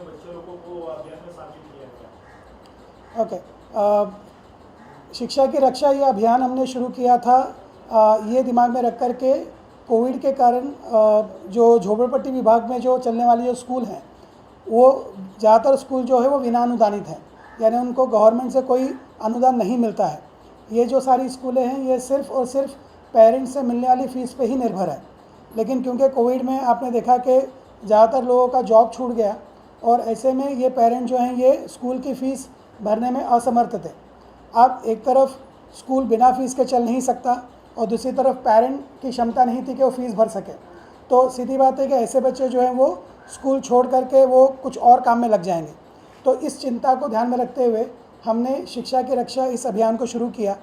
में बच्चे लोगों को अभियान में शामिल किया गया? ओके, शिक्षा की रक्षा ये अभियान हमने शुरू किया था ये दिमाग में रख कर के कोविड के कारण जो झोपड़पट्टी विभाग में जो चलने वाले जो स्कूल हैं वो ज़्यादातर स्कूल जो है वो बिना अनुदानित हैं, यानी उनको गवर्नमेंट से कोई अनुदान नहीं मिलता है। ये जो सारी स्कूलें हैं ये सिर्फ़ और सिर्फ पेरेंट्स से मिलने वाली फ़ीस पे ही निर्भर है। लेकिन क्योंकि कोविड में आपने देखा कि ज़्यादातर लोगों का जॉब छूट गया और ऐसे में ये पेरेंट जो हैं ये स्कूल की फ़ीस भरने में असमर्थ थे। अब एक तरफ स्कूल बिना फ़ीस के चल नहीं सकता और दूसरी तरफ पेरेंट की क्षमता नहीं थी कि वो फ़ीस भर सके, तो सीधी बात है कि ऐसे बच्चे जो हैं वो स्कूल छोड़ करके वो कुछ और काम में लग जाएंगे। तो इस चिंता को ध्यान में रखते हुए हमने शिक्षा की रक्षा इस अभियान को शुरू किया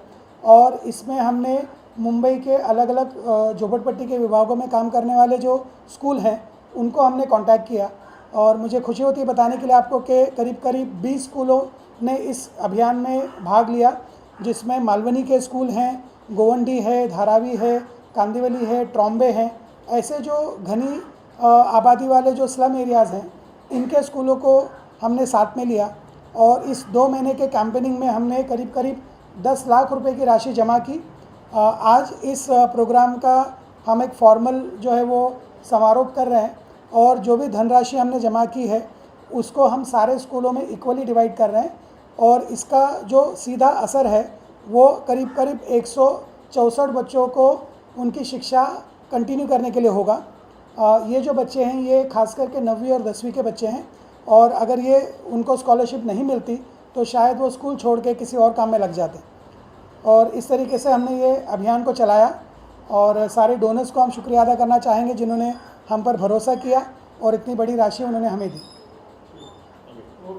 और इसमें हमने मुंबई के अलग अलग झोपड़पट्टी के विभागों में काम करने वाले जो स्कूल हैं उनको हमने कांटेक्ट किया और मुझे खुशी होती है बताने के लिए आपको कि करीब करीब 20 स्कूलों ने इस अभियान में भाग लिया, जिसमें मालवनी के स्कूल हैं, गोवंडी है, धारावी है, कांदिवली है, ट्रॉम्बे हैं। ऐसे जो घनी आबादी वाले जो स्लम एरियाज़ हैं इनके स्कूलों को हमने साथ में लिया और इस 2 महीने के कैंपेनिंग में हमने करीब करीब 10 लाख रुपए की राशि जमा की। आज इस प्रोग्राम का हम एक फॉर्मल जो है वो समारोह कर रहे हैं और जो भी धनराशि हमने जमा की है उसको हम सारे स्कूलों में इक्वली डिवाइड कर रहे हैं और इसका जो सीधा असर है वो करीब करीब 164 बच्चों को उनकी शिक्षा कंटिन्यू करने के लिए होगा। ये जो बच्चे हैं ये खास करके 9वीं और 10वीं के बच्चे हैं और अगर ये उनको स्कॉलरशिप नहीं मिलती तो शायद वो स्कूल छोड़ के किसी और काम में लग जाते। और इस तरीके से हमने ये अभियान को चलाया और सारे डोनर्स को हम शुक्रिया अदा करना चाहेंगे जिन्होंने हम पर भरोसा किया और इतनी बड़ी राशि उन्होंने हमें दी।